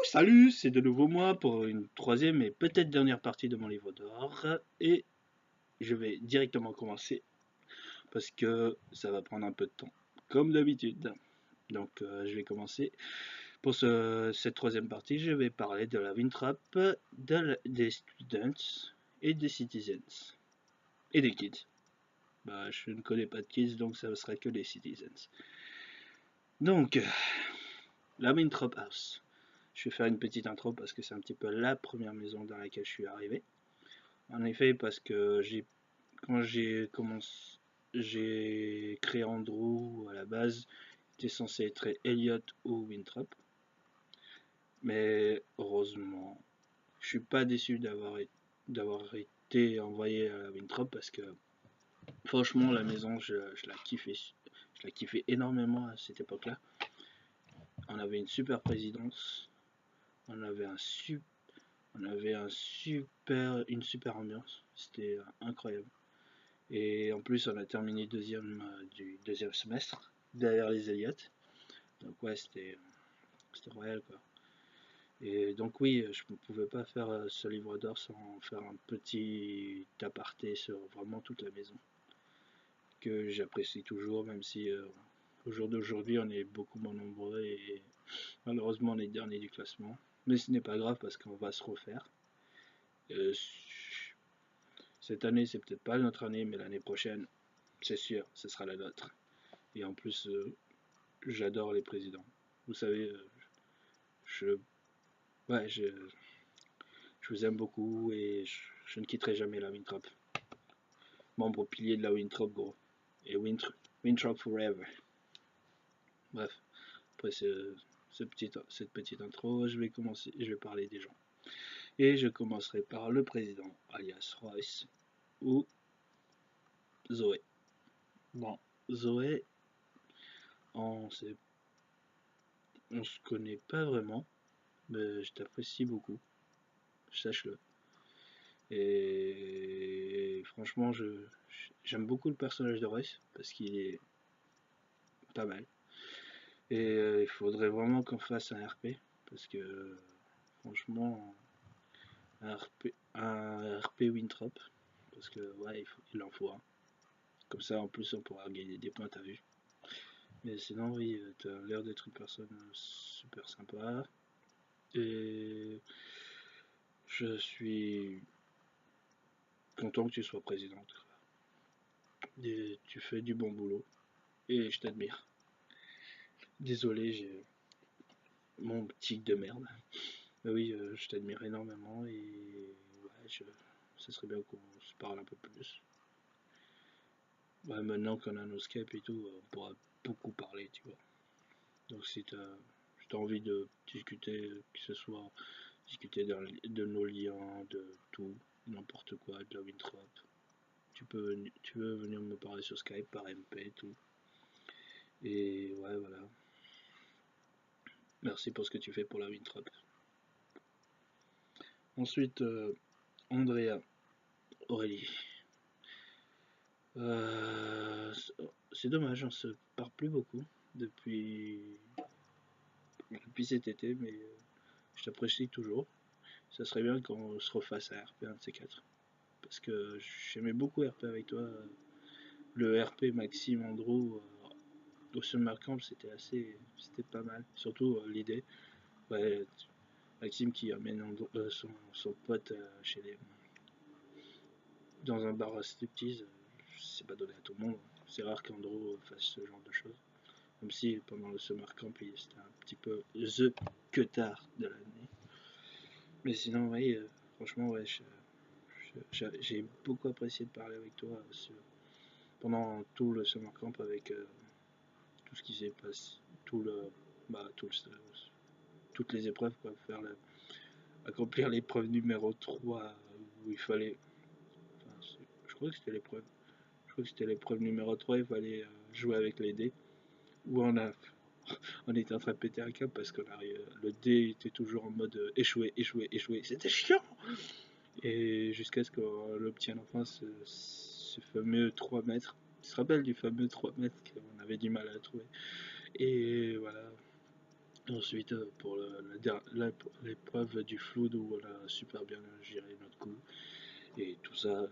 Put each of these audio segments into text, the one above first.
Salut, c'est de nouveau moi pour une troisième et peut-être dernière partie de mon livre d'or. Et je vais directement commencer parce que ça va prendre un peu de temps, comme d'habitude. Donc je vais commencer. Pour cette troisième partie, je vais parler de la Wintrap, des students et des citizens. Et des kids. Bah, je ne connais pas de kids, donc ça ne sera que les citizens. Donc, la Wintrap House. Je vais faire une petite intro parce que c'est un petit peu la première maison dans laquelle je suis arrivé. En effet, parce que quand j'ai créé Andrew à la base, c'était censé être Elliot ou Winthrop. Mais heureusement, je suis pas déçu d'avoir été envoyé à Winthrop parce que franchement la maison je la kiffais énormément à cette époque-là. On avait on avait un super une super ambiance, c'était incroyable. Et en plus, on a terminé deuxième du deuxième semestre, derrière les Elliott. Donc ouais, c'était royal quoi. Et donc oui, je ne pouvais pas faire ce livre d'or sans faire un petit aparté sur vraiment toute la maison, que j'apprécie toujours, même si au jour d'aujourd'hui, on est beaucoup moins nombreux et malheureusement, on est dernier du classement. Mais ce n'est pas grave parce qu'on va se refaire. Euh, cette année, c'est peut-être pas notre année, mais l'année prochaine, c'est sûr, ce sera la nôtre. Et en plus, j'adore les présidents. Vous savez, je, ouais, je vous aime beaucoup et je ne quitterai jamais la Winthrop. Membre pilier de la Winthrop, gros. Et Winthrop Forever. Bref, après cette petite intro, je vais parler des gens. Et je commencerai par le président, alias Royce, ou Zoé. Bon, Zoé, on se connaît pas vraiment, mais je t'apprécie beaucoup, sache-le. Et franchement, j'aime beaucoup le personnage de Royce parce qu'il est pas mal. Et il faudrait vraiment qu'on fasse un RP parce que franchement, un RP Winthrop parce que ouais, il en faut un. Comme ça, en plus, on pourra gagner des points, t'as vu. Mais sinon, oui, t'as l'air d'être une personne super sympa. Et je suis content que tu sois présidente. Et tu fais du bon boulot. Et je t'admire. Désolé, j'ai mon tic de merde. Mais oui, je t'admire énormément et ouais, ce serait bien qu'on se parle un peu plus. Ouais, maintenant qu'on a nos Skype et tout, on pourra beaucoup parler, tu vois. Donc si t'as envie de discuter, que ce soit discuter de nos liens, de tout, n'importe quoi, de la Winthrop, tu veux venir me parler sur Skype par MP et tout. Et ouais, voilà. Merci pour ce que tu fais pour la Winthrop. Ensuite, Andrea, Aurélie. C'est dommage, on se parle plus beaucoup depuis cet été, mais je t'apprécie toujours. Ça serait bien qu'on se refasse à RP, un de ces quatre. Parce que j'aimais beaucoup RP avec toi. Le RP Maxime Andrew au Summer Camp, c'était pas mal. Surtout l'idée. Ouais, Maxime qui amène son pote dans un bar à striptease, c'est pas donné à tout le monde. C'est rare qu'Andrew fasse ce genre de choses. Même si pendant le Summer Camp, c'était un petit peu the queutard de l'année. Mais sinon, oui, franchement, ouais, j'ai beaucoup apprécié de parler avec toi pendant tout le Summer Camp avec tout ce qui s'est passé, tout le, bah, tout le, toutes les épreuves, quoi, accomplir l'épreuve numéro 3 où il fallait, enfin, je crois que c'était l'épreuve, je crois que c'était l'épreuve numéro 3, il fallait jouer avec les dés, où on était en train de péter un câble parce que le dé était toujours en mode échoué, échoué, échoué. C'était chiant. Et jusqu'à ce qu'on obtienne enfin ce fameux 3 mètres. Tu te rappelles du fameux 3 mètres qu'on avait du mal à trouver. Et voilà. Ensuite, pour l'épreuve du flood où on a super bien géré notre coup et tout ça,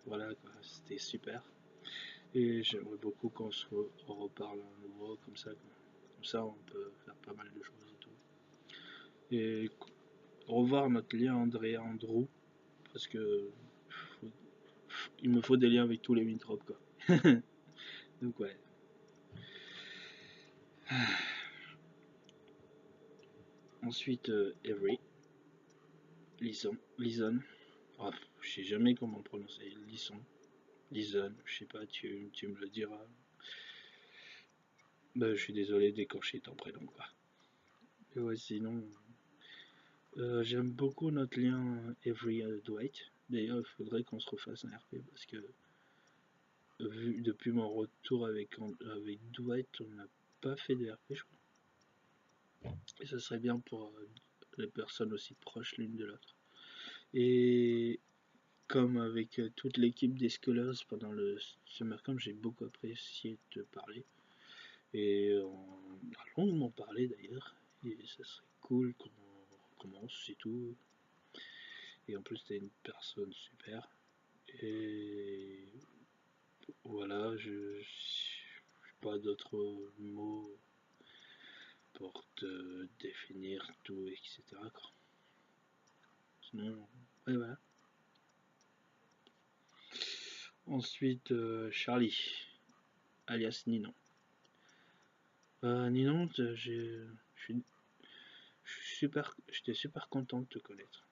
voilà quoi, c'était super. Et j'aimerais beaucoup qu'on se reparle à nouveau comme ça, quoi. Comme ça, on peut faire pas mal de choses et tout. Et revoir notre lien André Andrew, parce que il me faut des liens avec tous les Winthrop, quoi. Donc ouais. Ensuite, Avery, Lison. Oh, je sais jamais comment le prononcer. Lison, je sais pas, tu me le diras. Bah, je suis désolé d'écorcher ton prénom, quoi. Et ouais, sinon, j'aime beaucoup notre lien Avery Dwight. D'ailleurs, il faudrait qu'on se refasse un RP parce que vu depuis mon retour avec Dwight, on n'a pas fait de RP, je crois. Et ça serait bien pour les personnes aussi proches l'une de l'autre. Et comme avec toute l'équipe des Scholars pendant le Summer Camp, j'ai beaucoup apprécié de te parler. Et on a longuement parlé d'ailleurs. Et ça serait cool qu'on recommence, c'est tout. Et en plus, t'es une personne super. Et voilà, je n'ai pas d'autres mots pour te définir tout, etc. Sinon, ouais, voilà. Ensuite, Charlie, alias Ninon. Ninon, j'étais super content de te connaître.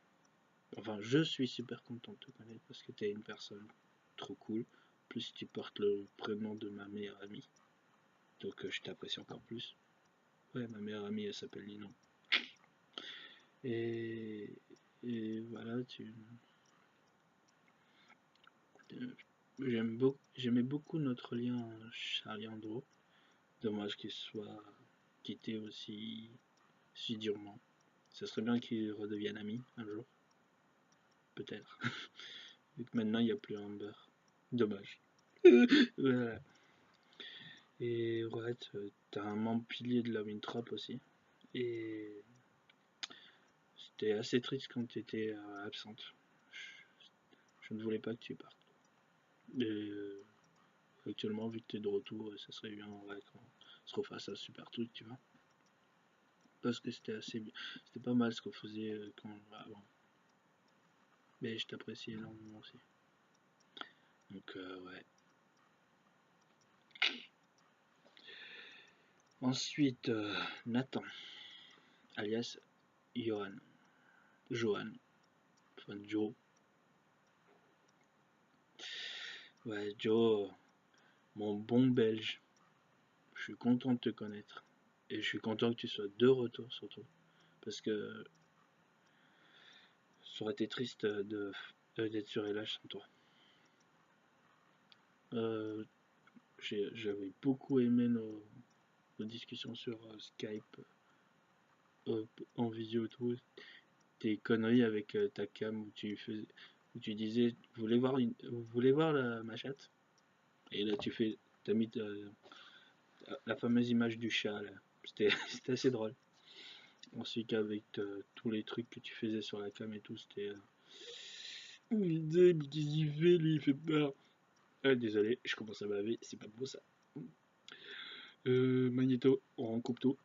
Enfin, je suis super content de te connaître parce que tu es une personne trop cool. Plus tu portes le prénom de ma meilleure amie. Donc je t'apprécie encore plus. Ouais, ma meilleure amie, elle s'appelle Ninon. Et, et voilà, j'aimais beaucoup notre lien Charlie Andro. Dommage qu'il soit quitté aussi si durement. Ce serait bien qu'ils redeviennent amis un jour. Peut-être. Vu que maintenant il n'y a plus Amber. Dommage. Voilà. Et ouais, t'as un membre pilier de la Winthrop aussi. Et c'était assez triste quand tu étais absente. Je ne voulais pas que tu partes. Et actuellement, vu que tu es de retour, ça serait bien ouais, qu'on se refasse un super truc, tu vois. Parce que c'était pas mal ce qu'on faisait avant. Mais je t'apprécie énormément aussi. Donc ouais. Ensuite, Nathan, alias Johan, enfin Joe. Ouais, Joe, mon bon belge. Je suis content de te connaître. Et je suis content que tu sois de retour surtout. Parce que ça aurait été triste d'être sur LH sans toi. Euh, J'avais beaucoup aimé nos discussions sur Skype, en vidéo tout. Tes conneries avec ta cam où tu disais vous voulez voir ma chatte. Et là t'as mis la fameuse image du chat là. C'était assez drôle. Ainsi qu'avec tous les trucs que tu faisais sur la cam et tout, c'était mais qu'est-ce qu'il fait lui, il fait peur. Désolé, je commence à baver, c'est pas beau ça. Magneto, on coupe tout.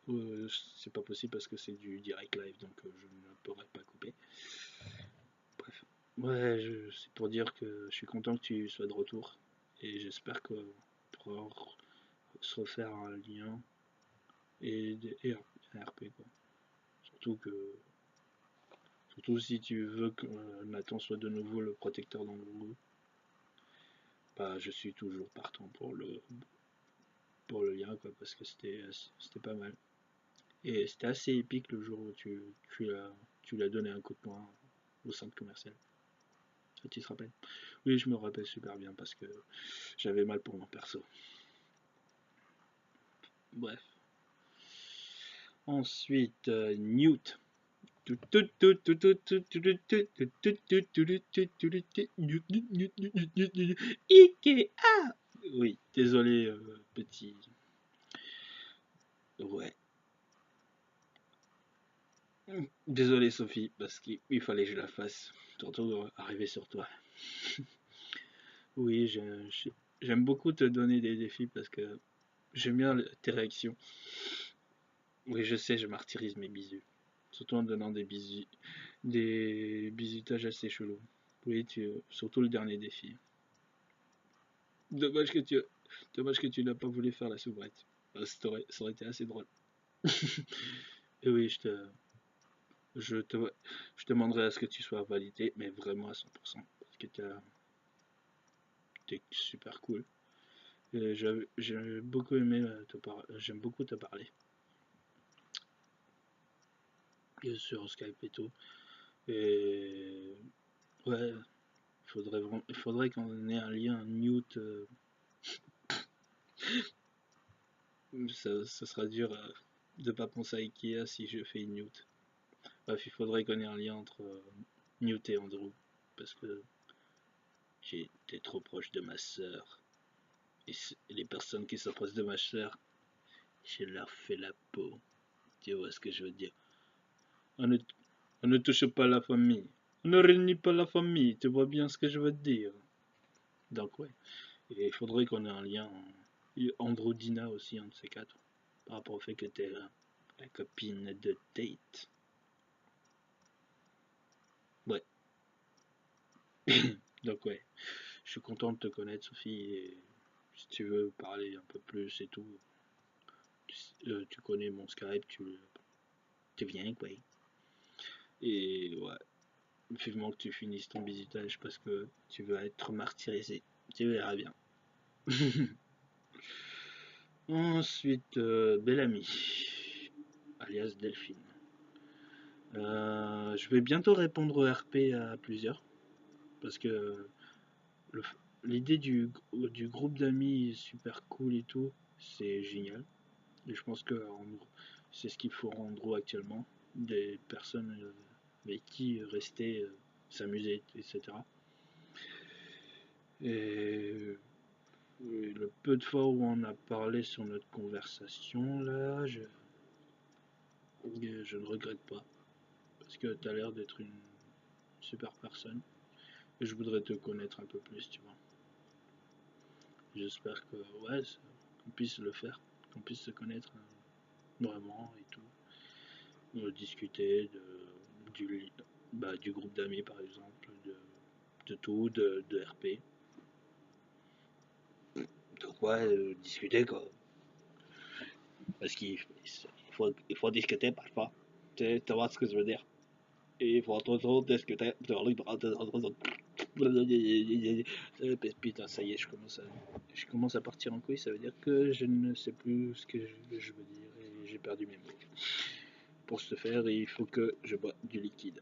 C'est pas possible parce que c'est du direct live, donc je ne pourrais pas couper. Bref. Ouais, c'est pour dire que je suis content que tu sois de retour. Et j'espère qu'on pourra se refaire un lien et un RP, quoi. Surtout que. Surtout si tu veux que Nathan soit de nouveau le protecteur dans le groupe. Bah, je suis toujours partant pour le lien, quoi, parce que c'était pas mal. Et c'était assez épique le jour où tu l'as donné un coup de poing au centre commercial. Ça, tu te rappelles? Oui, je me rappelle super bien parce que j'avais mal pour mon perso. Bref. Ensuite, Newt. Ikea. Oui, désolé, petit. Ouais. Désolé Sophie, parce qu'il fallait que je la fasse. Surtout arriver sur toi. Oui, j'aime beaucoup te donner des défis parce que j'aime bien tes réactions. Oui, je sais, je martyrise mes bisous. Surtout en donnant des bisutages assez chelous. Oui, surtout le dernier défi. Dommage que tu, dommage que tu n'as pas voulu faire la soubrette. Ça aurait été assez drôle. Et oui, je te, je demanderai à ce que tu sois validé, mais vraiment à 100%. Parce que t'es super cool. J'ai beaucoup aimé j'aime beaucoup te parler. Et sur Skype et tout. Et ouais, il faudrait qu'on ait un lien, un mute. Ça sera dur de pas penser à Ikea si je fais une mute. Bref, il faudrait qu'on ait un lien entre Newt et Andrew. Parce que j'étais trop proche de ma sœur. Et les personnes qui s'approchent de ma sœur, je leur fais la peau. Tu vois ce que je veux dire? On ne, on ne touche pas la famille. On ne réunit pas la famille. Tu vois bien ce que je veux dire? Donc ouais. Et il faudrait qu'on ait un lien. Andrew Dina aussi, un de ces quatre. Par rapport au fait que t'es la copine de Tate. Ouais. Donc ouais. Je suis content de te connaître, Sophie. Et si tu veux parler un peu plus et tout, tu connais mon Skype, tu viens, quoi. Et ouais, vivement que tu finisses ton visitage parce que tu vas être martyrisé. Tu verras bien. Ensuite, Bellamy, alias Delphine. Je vais bientôt répondre au RP à plusieurs parce que l'idée du groupe d'amis est super cool et tout, c'est génial. Et je pense que c'est ce qu'il faut rendre actuellement, des personnes avec qui rester, s'amuser, etc. Et le peu de fois où on a parlé sur notre conversation, là, je ne regrette pas. Parce que tu as l'air d'être une super personne. Et je voudrais te connaître un peu plus, tu vois. J'espère que, ouais, qu'on puisse le faire, qu'on puisse se connaître vraiment et tout. Discuter du groupe d'amis par exemple, de tout, de RP. Donc ouais, discuter quoi. Parce qu'il faut discuter parfois. Tu vois ce que je veux dire. Et il faut toujours discuter. Putain, ça y est, je commence à partir en couille. Ça veut dire que je ne sais plus ce que je veux dire et j'ai perdu mes mots. Pour ce faire, il faut que je bois du liquide.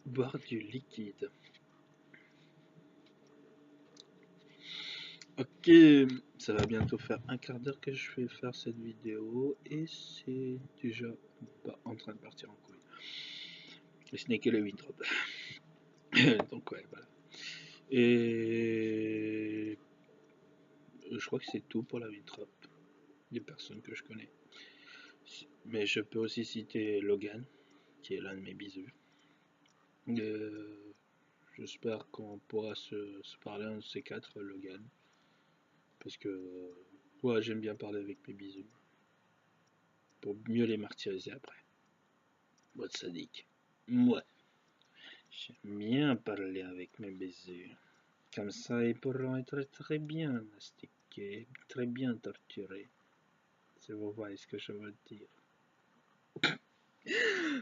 Boire du liquide. Ok, ça va bientôt faire un quart d'heure que je vais faire cette vidéo et c'est déjà pas en train de partir en couille. Et ce n'est que le Winthrop. Donc ouais, voilà. Et je crois que c'est tout pour la Winthrop, des personnes que je connais. Mais je peux aussi citer Logan, qui est l'un de mes bisous. J'espère qu'on pourra se parler un de ces quatre, Logan. Parce que ouais, j'aime bien parler avec mes bisous. Pour mieux les martyriser après. Mode sadique. Moi, j'aime bien parler avec mes baisers. Comme ça, ils pourront être très bien mastiqués, très bien torturés. Si vous voyez ce que je veux dire.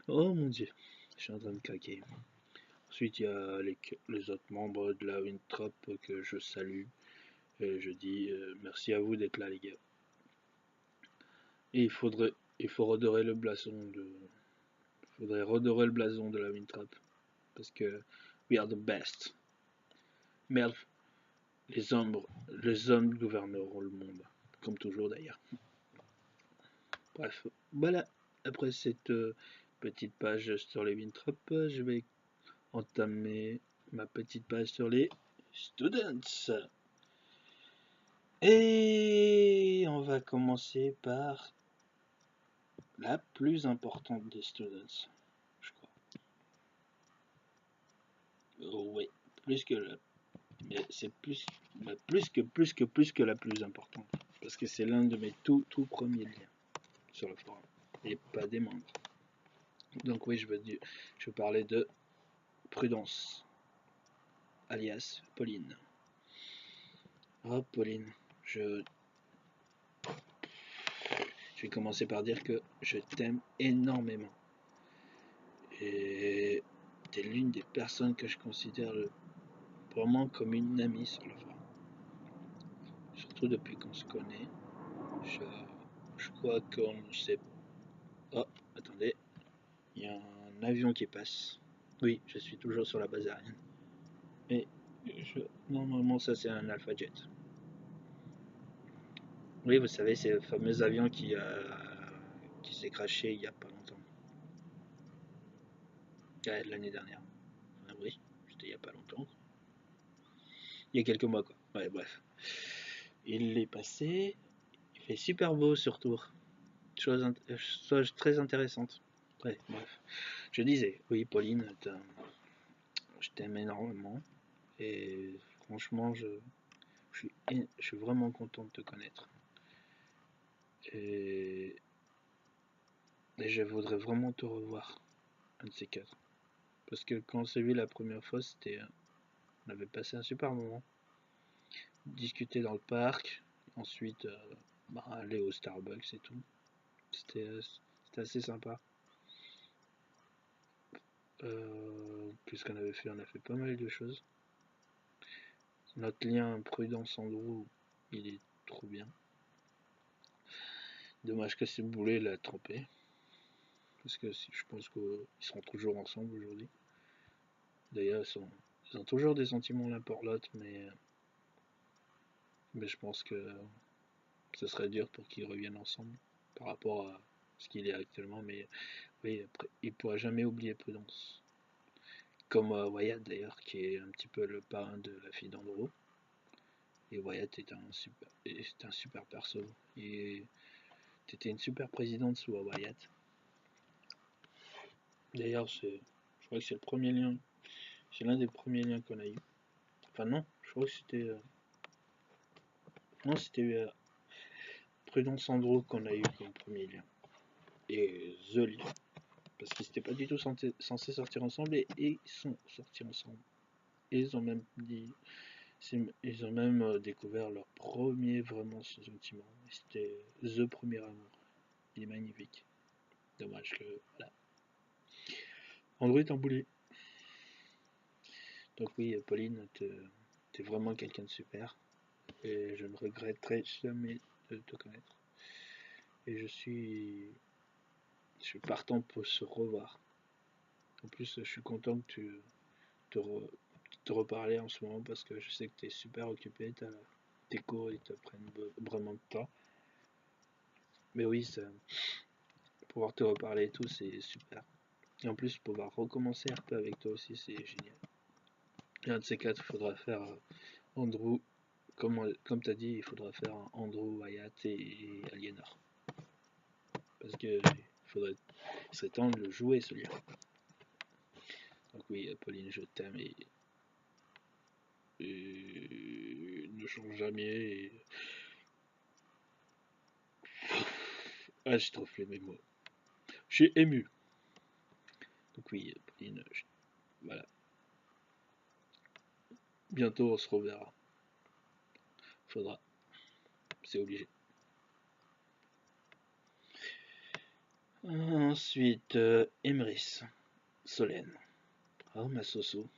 Oh mon dieu, je suis en train de craquer. Ensuite, il y a les autres membres de la Winthrop que je salue. Et je dis merci à vous d'être là, les gars. Et il faut redorer le blason faudrait redorer le blason de la Winthrop. Parce que we are the best. Merde, les hommes gouverneront le monde. Comme toujours d'ailleurs. Bref, voilà. Après cette petite page sur les Winthrop, je vais entamer ma petite page sur les students. Et on va commencer par la plus importante des students, je crois. Oh, ouais, plus que la... Mais c'est plus que la plus importante. Parce que c'est l'un de mes tout premiers liens sur le forum. Et pas des membres. Donc oui, je veux parler de Prudence, alias Pauline. Oh Pauline, je vais commencer par dire que je t'aime énormément. Et t'es l'une des personnes que je considère vraiment comme une amie sur le forum. Surtout depuis qu'on se connaît. Je crois qu'on sait... Oh, attendez. Il y a un avion qui passe. Oui, je suis toujours sur la base aérienne. Et normalement, ça c'est un Alpha Jet. Oui, vous savez, c'est le fameux avion qui s'est crashé il n'y a pas longtemps. L'année dernière. Ah, oui, c'était il n'y a pas longtemps. Il y a quelques mois, quoi. Ouais, bref. Il est passé. Il fait super beau surtout. Chose très intéressante. Ouais, bref. Je disais, oui, Pauline, je t'aime énormément. Et franchement, je suis vraiment content de te connaître. Et, et je voudrais vraiment te revoir, un de ces quatre. Parce que quand on s'est vu la première fois, on avait passé un super moment. Discuter dans le parc, ensuite aller au Starbucks et tout. C'était assez sympa. Qu'est-ce qu'on avait fait? On a fait pas mal de choses. Notre lien Prudence-Andrew, il est trop bien. Dommage que ce boulet l'a trompé. Parce que je pense qu'ils seront toujours ensemble aujourd'hui. D'ailleurs, ils ont toujours des sentiments l'un pour l'autre, mais je pense que ce serait dur pour qu'ils reviennent ensemble par rapport à ce qu'il est actuellement. Mais oui, après, il pourra jamais oublier Prudence. Comme Wyatt d'ailleurs, qui est un petit peu le parrain de la fille d'Andrew. Et Wyatt est un super perso. Et t'étais une super présidente sous Wyatt. D'ailleurs, je crois que c'est le premier lien. C'est l'un des premiers liens qu'on a eu. Enfin non, je crois que c'était... non, c'était Prudence Andrew qu'on a eu comme premier lien. Et The Lien. Parce qu'ils n'étaient pas du tout censés sortir ensemble et ils sont sortis ensemble. Et ils ont même découvert leur premier vraiment sentiment. C'était The Premier Amour. Il est magnifique. Dommage que voilà. Andrew est emboulé. Donc oui, Pauline, t'es vraiment quelqu'un de super. Et je ne regretterai jamais de te connaître. Et je suis partant pour se revoir. En plus, je suis content que tu te reparler en ce moment parce que je sais que tu es super occupé, tes cours ils te prennent vraiment de temps. Mais oui, pouvoir te reparler et tout, c'est super. Et en plus, pouvoir recommencer un peu avec toi aussi, c'est génial. Et un de ces quatre, il faudra faire Andrew, comme tu as dit, il faudra faire Andrew, Wyatt et Aliénor. Parce que il serait temps de le jouer ce lien. Donc oui, Pauline, je t'aime et ne change jamais. Ah, j'ai trop fait mes mots. Je suis ému. Donc oui, Pauline, voilà. Bientôt on se reverra. Faudra. C'est obligé. Ensuite, Emrys. Solène. Oh ma Soso.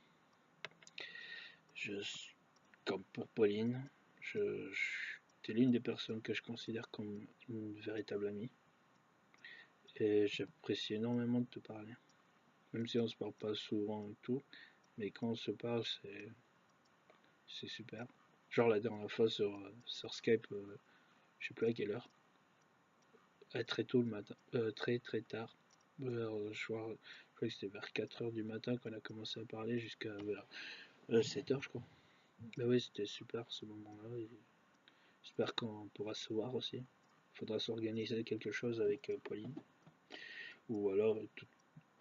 Comme pour Pauline, t'es l'une des personnes que je considère comme une véritable amie. Et j'apprécie énormément de te parler. Même si on se parle pas souvent et tout, mais quand on se parle, c'est super. Genre la dernière fois sur Skype, je sais plus à quelle heure. Très tôt le matin, très tard. Je crois que c'était vers 4h du matin qu'on a commencé à parler jusqu'à vers 7h je crois. Bah oui, c'était super ce moment-là. J'espère qu'on pourra se voir aussi. Faudra s'organiser quelque chose avec Pauline. Ou alors, de toute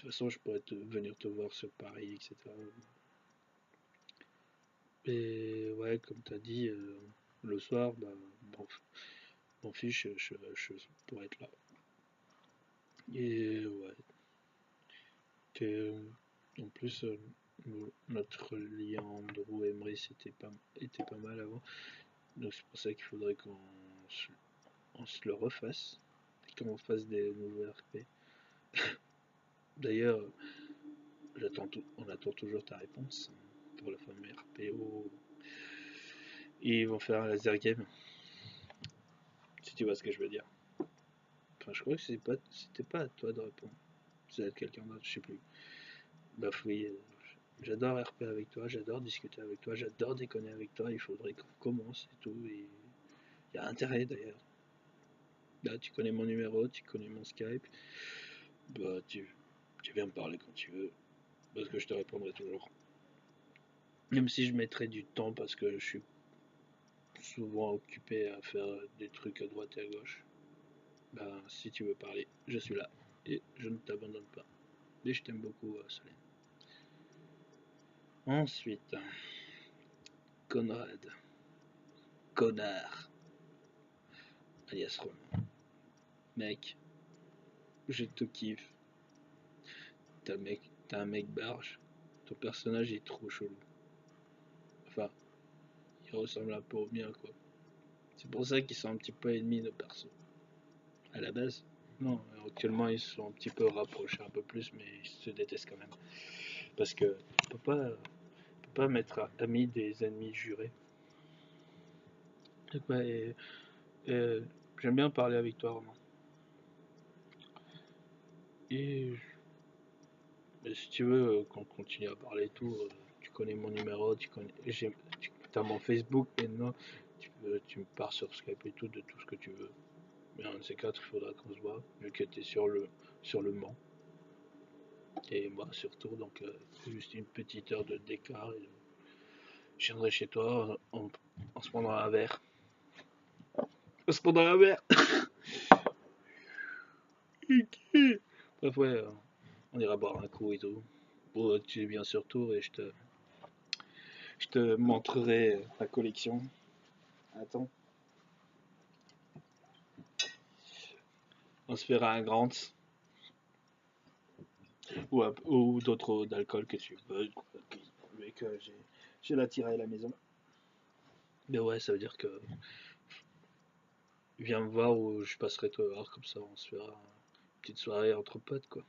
façon, je pourrais venir te voir sur Paris, etc. Et ouais, comme t'as dit, le soir, bah, bon, m'en fiche, je pourrais être là. Et ouais, que, en plus, notre lien Andrew Emery était pas mal avant. Donc c'est pour ça qu'il faudrait on se le refasse. Et qu'on fasse des nouveaux RP. D'ailleurs, on attend toujours ta réponse pour le fameux RPO. Et ils vont faire un laser game. Si tu vois ce que je veux dire. Enfin, je crois que c'était pas à toi de répondre. C'est à quelqu'un d'autre, je sais plus. Bah oui, j'adore RP avec toi, j'adore discuter avec toi, j'adore déconner avec toi. Il faudrait qu'on commence et tout. Et il y a intérêt d'ailleurs. Là, tu connais mon numéro, tu connais mon Skype. Bah, tu viens me parler quand tu veux. Parce que je te répondrai toujours. Même si je mettrai du temps parce que je suis souvent occupé à faire des trucs à droite et à gauche. Ben, si tu veux parler, je suis là. Et je ne t'abandonne pas. Et je t'aime beaucoup, Solène. Ensuite, Conrad. Connard. Alias Romain. Mec, je te kiffe. T'as un mec barge. Ton personnage est trop chelou. Enfin, il ressemble un peu au mien, quoi. C'est pour ça qu'ils sont un petit peu ennemis, nos persos. À la base. Non, actuellement ils sont un petit peu rapprochés un peu plus, mais ils se détestent quand même. Parce que on peut pas mettre amis des ennemis jurés. Et j'aime bien parler avec toi, Romain. Et si tu veux qu'on continue à parler et tout, tu connais mon numéro, tu as mon Facebook maintenant, tu me pars sur Skype et tout, de tout ce que tu veux. Mais un de ces quatre, il faudra qu'on se voit, vu que tu es sur le Mans. Et moi surtout, donc juste une petite heure de d'écart. Je viendrai chez toi, on se prendra un verre. On se prendra un verre. Bref, ouais, on ira boire un coup et tout. Bon, tu viens sur Tours et je te montrerai la collection. Attends, on se fera un grand ou d'autres d'alcool que tu veux. Mais que j'ai la tirée à la maison. Mais ouais, ça veut dire que viens me voir ou je passerai te voir, comme ça on se fera une petite soirée entre potes, quoi.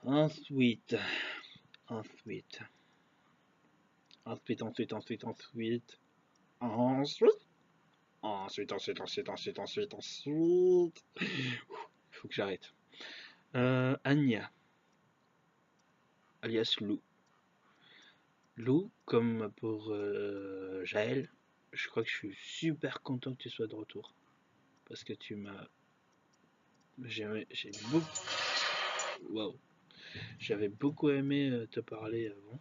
Ensuite, ensuite, ensuite, ensuite, ensuite, ensuite, ensuite, ensuite. Faut que j'arrête. Anya, alias Lou. Lou, comme pour Jaël, je crois que je suis super content que tu sois de retour. Parce que tu m'as. J'ai beaucoup. Waouh. J'avais beaucoup aimé te parler avant.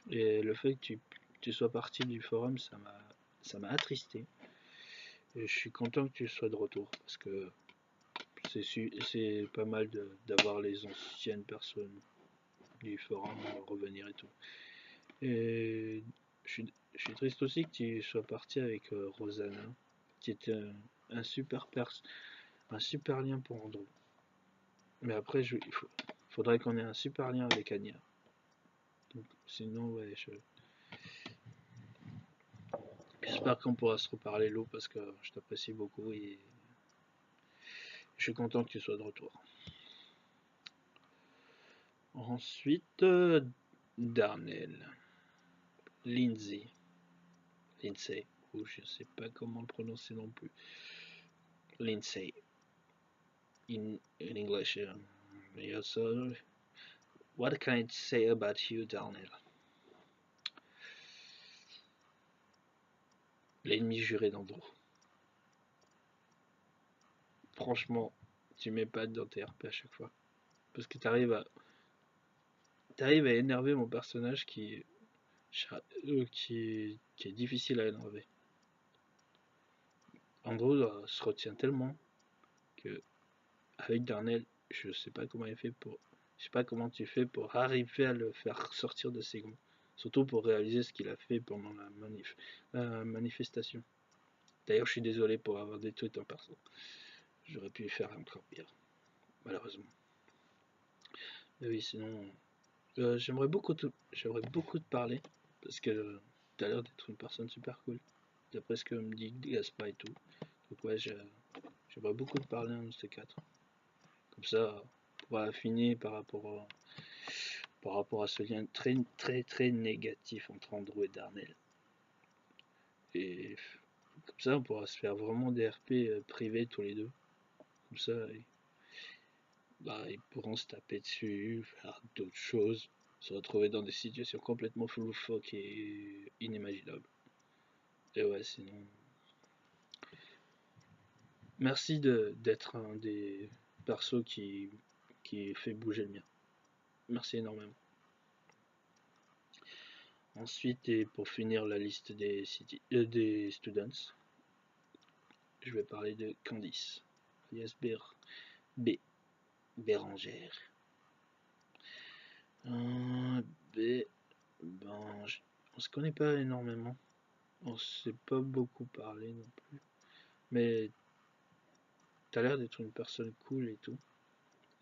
Et le fait que tu sois parti du forum, ça m'a attristé. Et je suis content que tu sois de retour. Parce que c'est pas mal d'avoir les anciennes personnes du forum revenir et tout. Et je suis triste aussi que tu sois parti avec Rosanna, qui était un super un super lien pour Andrew. Mais après, faudrait qu'on ait un super lien avec Anya. Donc, sinon, ouais, j'espère qu'on pourra se reparler l'eau parce que je t'apprécie beaucoup et je suis content que tu sois de retour. Ensuite, Darnell, Lindsay, ou je sais pas comment le prononcer non plus. Lindsay, in English. Yeah, so what can I say about you, Darnell? L'ennemi juré d'Andrew. Franchement, tu m'épates dans tes RP à chaque fois. Parce que t'arrives à énerver mon personnage qui, qui est difficile à énerver. Andrew se retient tellement que avec Darnell, je sais pas comment il fait pour, je sais pas comment tu fais pour arriver à le faire sortir de ses gonds. Surtout pour réaliser ce qu'il a fait pendant la manifestation. D'ailleurs, je suis désolé pour avoir détruit ton perso. J'aurais pu faire encore pire, malheureusement. Mais oui, sinon, j'aimerais beaucoup te parler parce que tu as l'air d'être une personne super cool. D'après ce que me dit Gaspard et tout. Donc ouais, j'aimerais beaucoup te parler de ces quatre. Comme ça, on pourra affiner par rapport à ce lien très très très négatif entre Andrew et Darnell. Et comme ça, on pourra se faire vraiment des RP privés tous les deux. Comme ça, ils pourront se taper dessus, faire d'autres choses, se retrouver dans des situations complètement loufoques et inimaginables. Et ouais, sinon, merci d'être un des persos qui fait bouger le mien. Merci énormément. Ensuite, et pour finir la liste des students, je vais parler de Candice, alias Bérangère. On se connaît pas énormément. On s'est pas beaucoup parlé non plus. Mais t'as l'air d'être une personne cool et tout.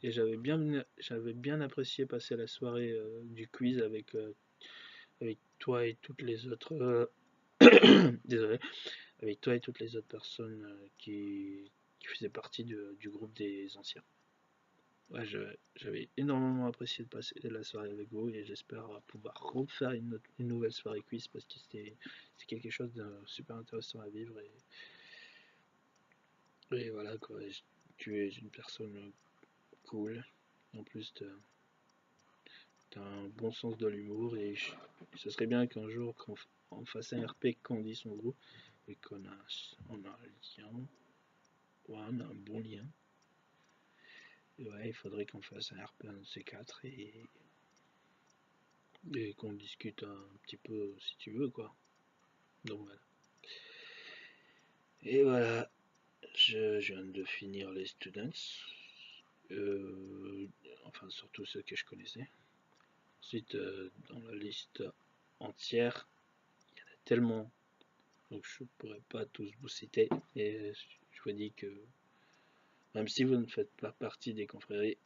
Et j'avais bien apprécié passer la soirée du quiz avec toi et toutes les autres. Désolé. Avec toi et toutes les autres personnes qui faisaient partie du groupe des anciens. Ouais, j'avais énormément apprécié de passer la soirée avec vous et j'espère pouvoir refaire une nouvelle soirée quiz parce que c'était quelque chose de super intéressant à vivre et voilà quoi. Tu es une personne cool. En plus, t'as un bon sens de l'humour et ce serait bien qu'un jour qu'on fasse un RP qu'on dit son groupe et on a un lien. Ouais, on a un bon lien. Et ouais, il faudrait qu'on fasse un RP un de ces quatre et qu'on discute un petit peu si tu veux quoi. Donc voilà. Et voilà, je viens de finir les students. Enfin surtout ceux que je connaissais. Ensuite dans la liste entière, il y en a tellement donc je pourrais pas tous vous citer et je vous dis que même si vous ne faites pas partie des confréries,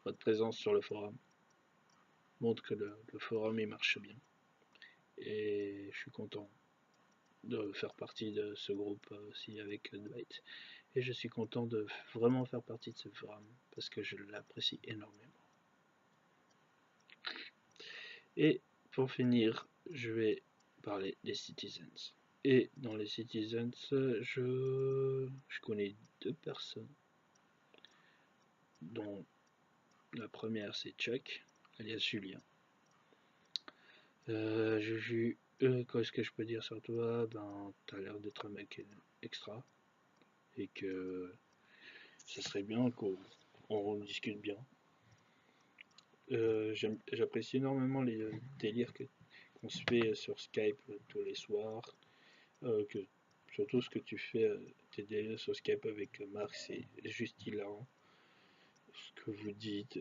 votre présence sur le forum montre que le forum il marche bien et je suis content de faire partie de ce groupe aussi avec Dwight. Et je suis content de vraiment faire partie de ce forum parce que je l'apprécie énormément. Et pour finir, je vais parler des Citizens. Et dans les Citizens, je connais deux personnes, dont la première c'est Chuck, alias Julien. Qu'est-ce que je peux dire sur toi? Ben, t'as l'air d'être un mec extra et que ça serait bien qu'on discute bien. J'apprécie énormément les délires qu'on se fait sur Skype tous les soirs. Surtout ce que tu fais, tes délires sur Skype avec Marc, c'est juste hilarant. Ce que vous dites,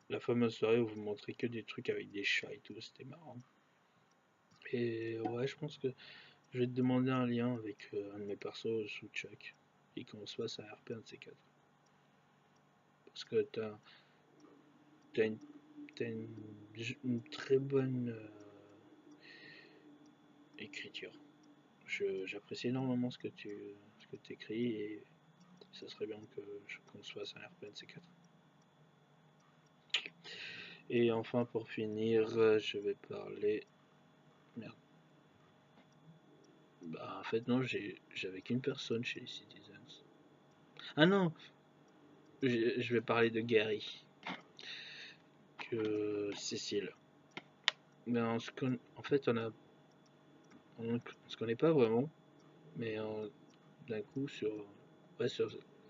la fameuse soirée où vous montrez que des trucs avec des chats et tout, c'était marrant. Et ouais, je pense que je vais te demander un lien avec un de mes persos sous Chuck et qu'on se fasse un RP un de ces quatre. Parce que t'as une très bonne écriture. J'apprécie énormément ce que tu écris et ça serait bien qu'on se fasse un RP de ces quatre. Et enfin pour finir, je vais parler. Merde. Bah en fait non, j'avais qu'une personne chez les Citizens. Ah non, je vais parler de Gary. Que Cécile. Mais en fait on se connaît pas vraiment, mais d'un coup sur la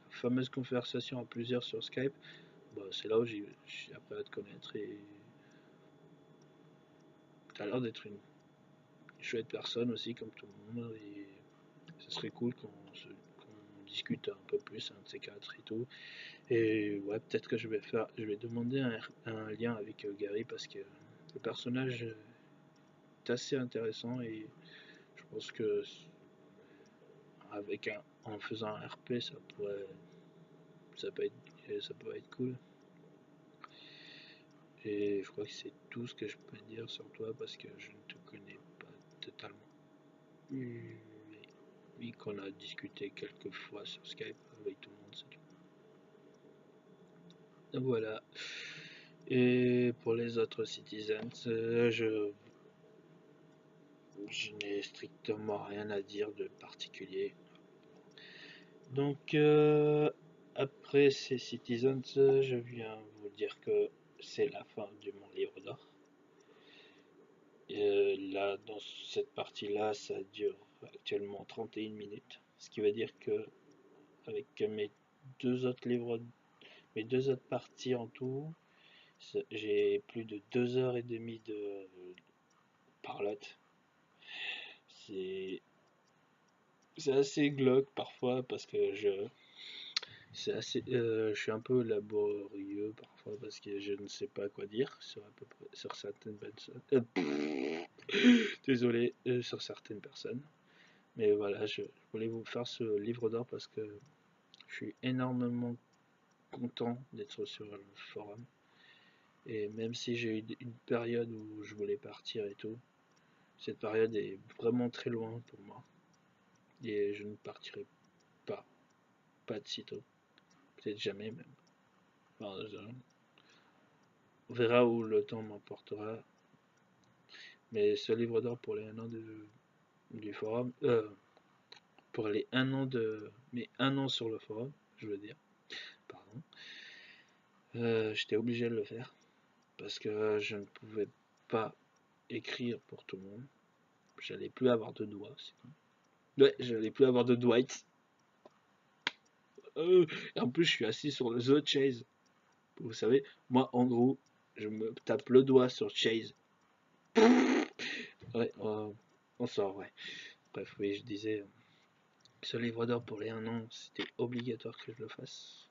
fameuse conversation à plusieurs sur Skype, bah, c'est là où j'ai appris à te connaître et ça a l'air d'être une chouette personne aussi, comme tout le monde, et ce serait cool qu'on discute un peu plus, un de ces quatre et tout. Et ouais, peut-être que je vais demander un lien avec Gary parce que le personnage est assez intéressant et je pense que en faisant un RP, ça peut être cool. Et je crois que c'est tout ce que je peux dire sur toi parce que je ne te connais pas totalement. Oui, qu'on a discuté quelques fois sur Skype avec tout le monde, c'est tout. Donc voilà. Et pour les autres citizens, je n'ai strictement rien à dire de particulier. Donc après ces citizens, je viens vous dire que c'est la fin de mon livre d'or. Là, dans cette partie-là, ça dure actuellement 31 minutes, ce qui veut dire que avec mes deux autres parties en tout, j'ai plus de 2 heures et demie de parlotte. C'est c'est assez glauque parfois parce que je suis un peu laborieux parfois parce que je ne sais pas quoi dire sur certaines personnes. Désolé, sur certaines personnes. Mais voilà, je voulais vous faire ce livre d'or parce que je suis énormément content d'être sur le forum. Et même si j'ai eu une période où je voulais partir et tout, cette période est vraiment très loin pour moi. Et je ne partirai pas, pas de sitôt. Peut-être jamais même. Enfin, on verra où le temps m'emportera. Mais ce livre d'or pour les 1 an du forum, pour les 1 an mais 1 an sur le forum, je veux dire, pardon, j'étais obligé de le faire parce que je ne pouvais pas écrire pour tout le monde. J'allais plus avoir de doigts. Ouais, j'allais plus avoir de Dwight. En plus, je suis assis sur le The Chase. Vous savez, moi, en gros, je me tape le doigt sur Chase. Ouais, on sort, ouais. Bref, oui, je disais, ce livre d'or pour les 1 an, c'était obligatoire que je le fasse.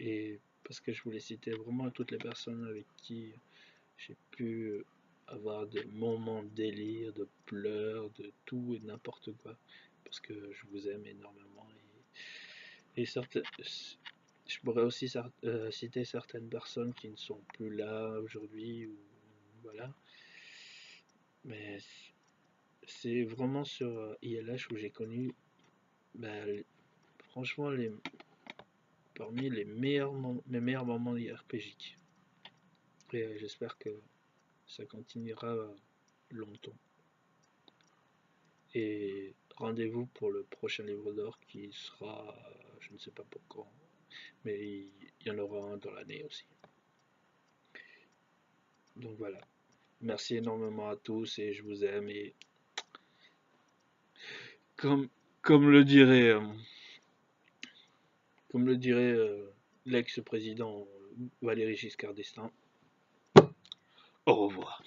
Et parce que je voulais citer vraiment toutes les personnes avec qui j'ai pu avoir des moments de délire, de pleurs, de tout et n'importe quoi. Parce que je vous aime énormément. Et je pourrais aussi citer certaines personnes qui ne sont plus là aujourd'hui. Voilà. Mais c'est vraiment sur ILH où j'ai connu, bah, franchement, parmi mes meilleurs moments IRPG. Et j'espère que ça continuera longtemps. Et rendez-vous pour le prochain livre d'or qui sera, je ne sais pas pour quand, mais il y en aura un dans l'année aussi. Donc voilà. Merci énormément à tous et je vous aime. Et comme, comme le dirait, l'ex-président Valéry Giscard d'Estaing, au revoir.